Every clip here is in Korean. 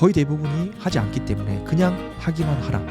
거의 대부분이 하지 않기 때문에 그냥 하기만 하라.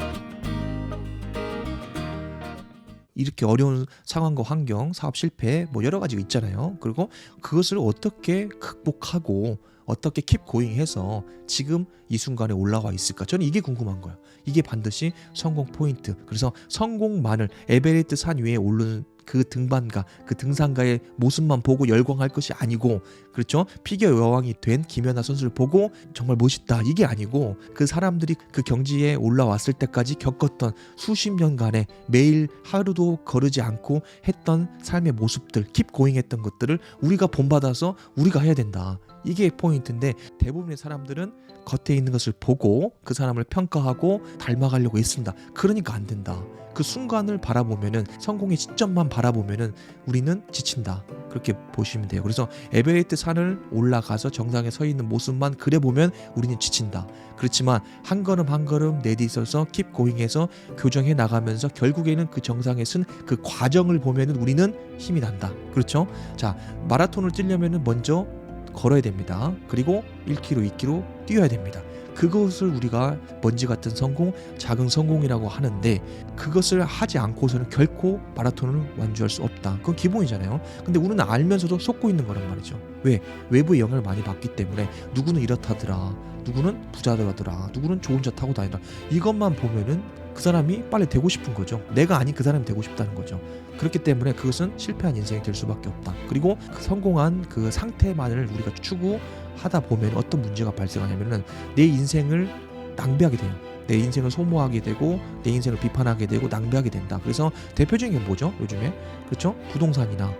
이렇게 어려운 상황과 환경, 사업 실패 뭐 여러 가지가 있잖아요. 그리고 그것을 어떻게 극복하고 어떻게 킵 고잉해서 지금 이 순간에 올라와 있을까? 저는 이게 궁금한 거예요. 이게 반드시 성공 포인트. 그래서 성공만을 에베레스트 산 위에 오르는 그 등반가, 그 등산가의 모습만 보고 열광할 것이 아니고, 그렇죠? 피겨 여왕이 된 김연아 선수를 보고 정말 멋있다 이게 아니고, 그 사람들이 그 경지에 올라왔을 때까지 겪었던 수십 년간의 매일 하루도 거르지 않고 했던 삶의 모습들, 킵 고잉했던 것들을 우리가 본받아서 우리가 해야 된다. 이게 포인트인데, 대부분의 사람들은 겉에 있는 것을 보고 그 사람을 평가하고 닮아가려고 애쓴다. 그러니까 안 된다. 그 순간을 바라보면은, 성공의 시점만 바라보면은 우리는 지친다. 그렇게 보시면 돼요. 그래서 에베레스트 산을 올라가서 정상에 서 있는 모습만 그려보면 우리는 지친다. 그렇지만 한 걸음 한 걸음 내딛어서 킵 고잉해서 교정해 나가면서 결국에는 그 정상에 쓴 그 과정을 보면은 우리는 힘이 난다. 그렇죠? 자, 마라톤을 뛰려면은 먼저 걸어야 됩니다. 그리고 1km, 2km 뛰어야 됩니다. 그것을 우리가 먼지 같은 성공, 작은 성공이라고 하는데, 그것을 하지 않고서는 결코 마라톤을 완주할 수 없다. 그건 기본이잖아요. 근데 우리는 알면서도 속고 있는 거란 말이죠. 왜? 외부의 영향을 많이 받기 때문에 누구는 이렇다더라, 누구는 부자더라, 누구는 좋은 차 타고 다니더라. 이것만 보면은 그 사람이 빨리 되고 싶은 거죠. 내가 아닌 그 사람이 되고 싶다는 거죠. 그렇기 때문에 그것은 실패한 인생이 될 수밖에 없다. 그리고 그 성공한 그 상태만을 우리가 추구하다 보면 어떤 문제가 발생하냐면은 내 인생을 낭비하게 돼요. 내 인생을 소모하게 되고 내 인생을 비판하게 되고 낭비하게 된다. 그래서 대표적인 게 뭐죠? 요즘에, 그렇죠? 부동산이나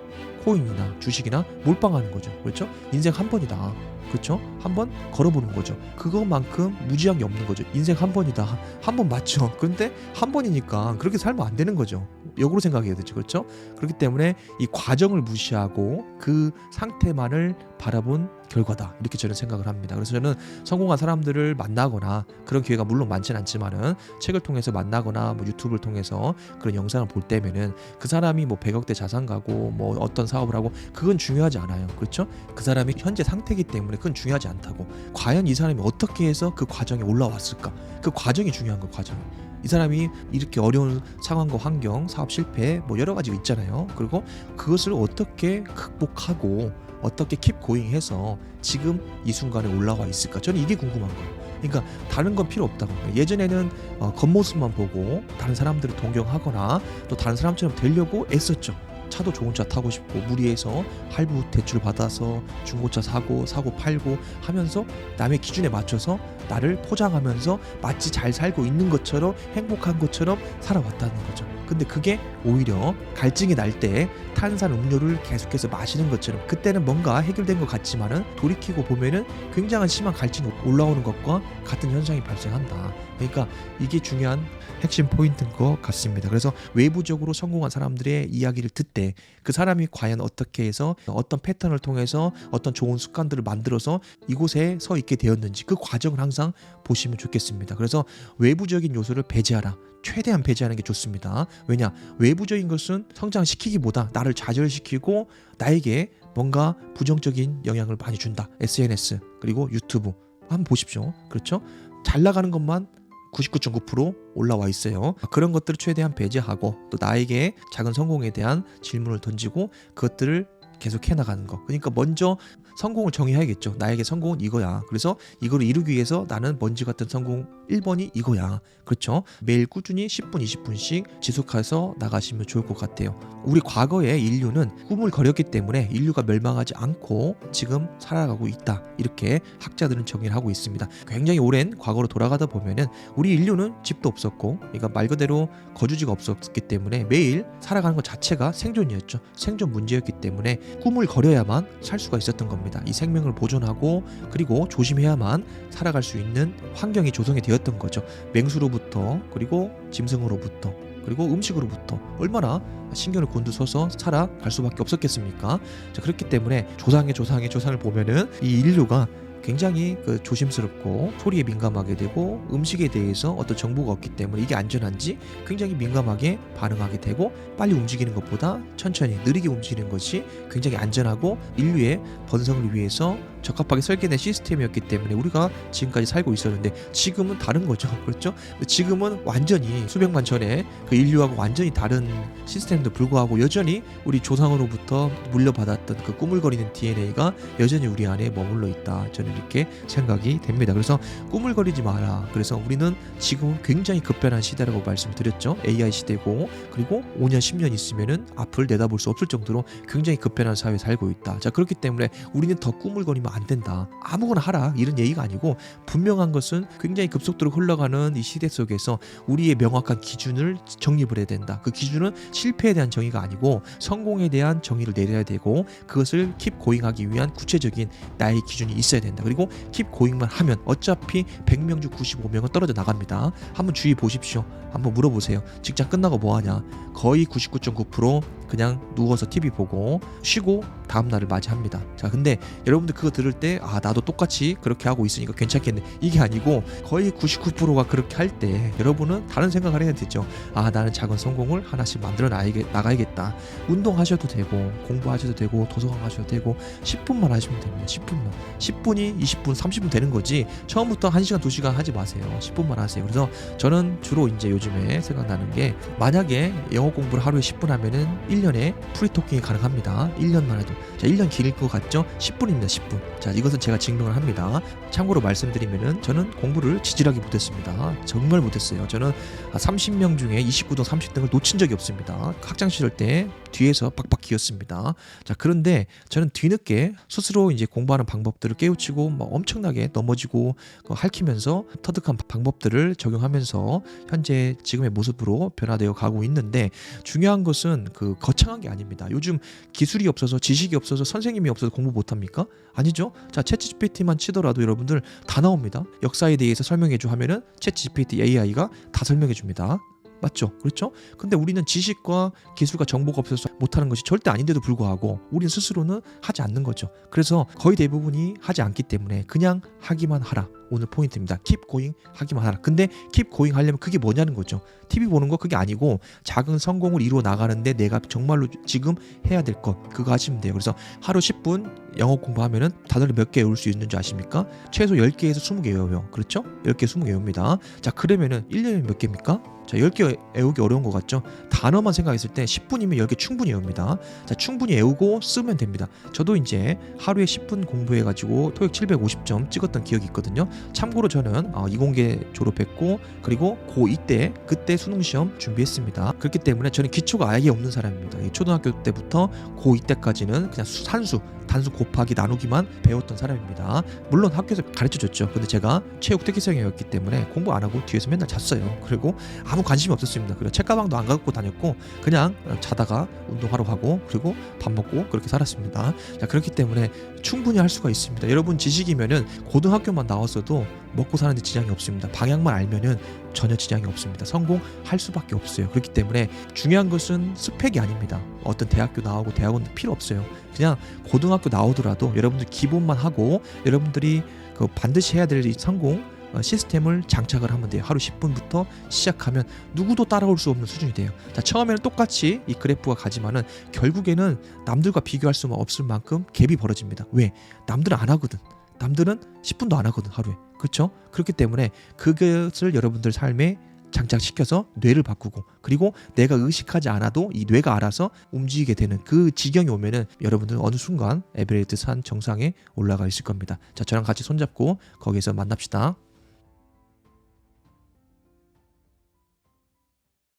코인이나 주식이나 몰빵하는 거죠. 그렇죠? 인생 한 번이다. 그렇죠? 한번 걸어보는 거죠. 그것만큼 무지한 게 없는 거죠. 인생 한 번이다. 한 번 맞죠. 그런데 한 번이니까 그렇게 살면 안 되는 거죠. 역으로 생각해야 되죠. 그렇죠? 그렇기 때문에 이 과정을 무시하고 그 상태만을 바라본 결과다. 이렇게 저는 생각을 합니다. 그래서 저는 성공한 사람들을 만나거나 그런 기회가 물론 많지는 않지만은 책을 통해서 만나거나 뭐 유튜브를 통해서 그런 영상을 볼 때면은 그 사람이 뭐 100억대 자산가고 뭐 어떤 사업을 하고 그건 중요하지 않아요. 그렇죠? 그 사람이 현재 상태이기 때문에 그건 중요하지 않다고. 과연 이 사람이 어떻게 해서 그 과정에 올라왔을까? 그 과정이 중요한 거, 과정이. 이 사람이 이렇게 어려운 상황과 환경, 사업 실패 뭐 여러 가지가 있잖아요. 그리고 그것을 어떻게 극복하고 어떻게 킵 고잉해서 지금 이 순간에 올라와 있을까? 저는 이게 궁금한 거예요. 그러니까 다른 건 필요 없다고. 예전에는 겉모습만 보고 다른 사람들을 동경하거나 또 다른 사람처럼 되려고 애썼죠. 차도 좋은 차 타고 싶고 무리해서 할부 대출 받아서 중고차 사고 팔고 하면서 남의 기준에 맞춰서 나를 포장하면서 마치 잘 살고 있는 것처럼 행복한 것처럼 살아왔다는 거죠. 근데 그게 오히려 갈증이 날 때 탄산 음료를 계속해서 마시는 것처럼, 그때는 뭔가 해결된 것 같지만은 돌이키고 보면은 굉장한 심한 갈증이 올라오는 것과 같은 현상이 발생한다. 그러니까 이게 중요한 핵심 포인트인 것 같습니다. 그래서 외부적으로 성공한 사람들의 이야기를 듣되 그 사람이 과연 어떻게 해서 어떤 패턴을 통해서 어떤 좋은 습관들을 만들어서 이곳에 서 있게 되었는지 그 과정을 항상 보시면 좋겠습니다. 그래서 외부적인 요소를 배제하라. 최대한 배제하는 게 좋습니다. 왜냐? 외부적인 것은 성장시키기보다 나를 좌절시키고 나에게 뭔가 부정적인 영향을 많이 준다. SNS 그리고 유튜브 한번 보십시오. 그렇죠? 잘 나가는 것만 99.9% 올라와 있어요. 그런 것들을 최대한 배제하고 또 나에게 작은 성공에 대한 질문을 던지고 그것들을 계속 해나가는 거. 그러니까 먼저 성공을 정의해야겠죠. 나에게 성공은 이거야. 그래서 이걸 이루기 위해서 나는 먼지 같은 성공 1번이 이거야. 그렇죠? 매일 꾸준히 10분, 20분씩 지속해서 나가시면 좋을 것 같아요. 우리 과거에 인류는 꿈을 거렸기 때문에 인류가 멸망하지 않고 지금 살아가고 있다. 이렇게 학자들은 정의를 하고 있습니다. 굉장히 오랜 과거로 돌아가다 보면은 우리 인류는 집도 없었고, 그러니까 말 그대로 거주지가 없었기 때문에 매일 살아가는 것 자체가 생존이었죠. 생존 문제였기 때문에 꿈을 거려야만 살 수가 있었던 겁니다. 이 생명을 보존하고 그리고 조심해야만 살아갈 수 있는 환경이 조성이 되었던 거죠. 맹수로부터 그리고 짐승으로부터 그리고 음식으로부터 얼마나 신경을 곤두서서 살아갈 수밖에 없었겠습니까? 자, 그렇기 때문에 조상을 보면은 이 인류가 굉장히 조심스럽고 소리에 민감하게 되고 음식에 대해서 어떤 정보가 없기 때문에 이게 안전한지 굉장히 민감하게 반응하게 되고, 빨리 움직이는 것보다 천천히 느리게 움직이는 것이 굉장히 안전하고 인류의 번성을 위해서 적합하게 설계된 시스템이었기 때문에 우리가 지금까지 살고 있었는데 지금은 다른 거죠. 그렇죠? 지금은 완전히 수백만 전에 그 인류하고 완전히 다른 시스템도 불구하고 여전히 우리 조상으로부터 물려받았던 그 꾸물거리는 DNA가 여전히 우리 안에 머물러 있다. 저는 이렇게 생각이 됩니다. 그래서 꾸물거리지 마라. 그래서 우리는 지금은 굉장히 급변한 시대라고 말씀드렸죠. AI 시대고 그리고 5년 10년 있으면은 앞을 내다볼 수 없을 정도로 굉장히 급변한 사회에 살고 있다. 자, 그렇기 때문에 우리는 더 꾸물거리면 안 된다. 아무거나 하라 이런 얘기가 아니고 분명한 것은 굉장히 급속도로 흘러가는 이 시대 속에서 우리의 명확한 기준을 정립을 해야 된다. 그 기준은 실패에 대한 정의가 아니고 성공에 대한 정의를 내려야 되고 그것을 킵 고잉하기 위한 구체적인 나의 기준이 있어야 된다. 그리고 킵 고잉만 하면 어차피 100명 중 95명은 떨어져 나갑니다. 한번 주의 보십시오. 한번 물어보세요. 직장 끝나고 뭐하냐? 거의 99.9% 그냥 누워서 TV 보고 쉬고 다음날을 맞이합니다. 자, 근데 여러분들 그거 들을 때 나도 똑같이 그렇게 하고 있으니까 괜찮겠네 이게 아니고 거의 99%가 그렇게 할 때 여러분은 다른 생각을 해야 되죠. 나는 작은 성공을 하나씩 만들어 나가야겠다. 운동하셔도 되고 공부하셔도 되고 도서관 가셔도 되고 10분만 하시면 됩니다. 10분이 20분 30분 되는 거지 처음부터 1시간 2시간 하지 마세요. 10분만 하세요. 그래서 저는 주로 이제 요즘에 생각나는 게 만약에 영어 공부를 하루에 10분 하면은 1년에 프리토킹이 가능합니다. 1년만 해도. 자, 1년 길 것 같죠? 10분입니다. 10분. 자, 이것은 제가 증명을 합니다. 참고로 말씀드리면은 저는 공부를 지질하게 못했습니다. 정말 못했어요. 저는 30명 중에 29등 30등을 놓친 적이 없습니다. 학창시절 때 뒤에서 빡빡 기었습니다. 자, 그런데 저는 뒤늦게 스스로 이제 공부하는 방법들을 깨우치고 막 엄청나게 넘어지고 핥히면서 터득한 방법들을 적용하면서 현재 지금의 모습으로 변화되어 가고 있는데 중요한 것은 그 거창한 게 아닙니다. 요즘 기술이 없어서 지식이 없어서 선생님이 없어서 공부 못합니까? 아니죠. 자, 챗GPT만 치더라도 여러분들 다 나옵니다. 역사에 대해서 설명해줘 하면은 챗GPT AI가 다 설명해줍니다. 맞죠? 그렇죠? 근데 우리는 지식과 기술과 정보가 없어서 못하는 것이 절대 아닌데도 불구하고 우리는 스스로는 하지 않는 거죠. 그래서 거의 대부분이 하지 않기 때문에 그냥 하기만 하라. 오늘 포인트입니다. Keep going 하기만 하라. 근데 keep going 하려면 그게 뭐냐는 거죠. TV 보는 거 그게 아니고 작은 성공을 이루어 나가는데 내가 정말로 지금 해야 될 것 그거 하시면 돼요. 그래서 하루 10분 영어 공부하면은 단어를 몇 개 외울 수 있는 줄 아십니까? 최소 10개에서 20개 외워요. 그렇죠? 10개 20개 외웁니다. 자, 그러면은 1년에 몇 개입니까? 자, 10개 외우기 어려운 것 같죠? 단어만 생각했을 때 10분이면 10개 충분히 외웁니다. 자, 충분히 외우고 쓰면 됩니다. 저도 이제 하루에 10분 공부해가지고 토익 750점 찍었던 기억이 있거든요. 참고로 저는 이공계 졸업했고 그리고 고2 때 그때 수능시험 준비했습니다. 그렇기 때문에 저는 기초가 아예 없는 사람입니다. 초등학교 때부터 고2 때까지는 그냥 산수 단수 곱하기 나누기만 배웠던 사람입니다. 물론 학교에서 가르쳐줬죠. 근데 제가 체육 특기생이었기 때문에 공부 안 하고 뒤에서 맨날 잤어요. 그리고 아무 관심이 없었습니다. 그리고 책가방도 안 갖고 다녔고 그냥 자다가 운동하러 가고 그리고 밥 먹고 그렇게 살았습니다. 자, 그렇기 때문에 충분히 할 수가 있습니다. 여러분 지식이면은 고등학교만 나왔어도 먹고 사는데 지장이 없습니다. 방향만 알면은 전혀 지장이 없습니다. 성공할 수밖에 없어요. 그렇기 때문에 중요한 것은 스펙이 아닙니다. 어떤 대학교 나오고 대학원 필요 없어요. 그냥 고등학교 나오더라도 여러분들 기본만 하고 여러분들이 그 반드시 해야 될 이 성공 시스템을 장착을 하면 돼요. 하루 10분부터 시작하면 누구도 따라올 수 없는 수준이 돼요. 자, 처음에는 똑같이 이 그래프가 가지만은 결국에는 남들과 비교할 수 없을 만큼 갭이 벌어집니다. 왜? 남들은 안 하거든. 남들은 10분도 안 하거든 하루에. 그렇죠? 그렇기 때문에 그것을 여러분들 삶에 장착시켜서 뇌를 바꾸고 그리고 내가 의식하지 않아도 이 뇌가 알아서 움직이게 되는 그 지경이 오면은 여러분들은 어느 순간 에베레스트 산 정상에 올라가 있을 겁니다. 자, 저랑 같이 손잡고 거기서 만납시다.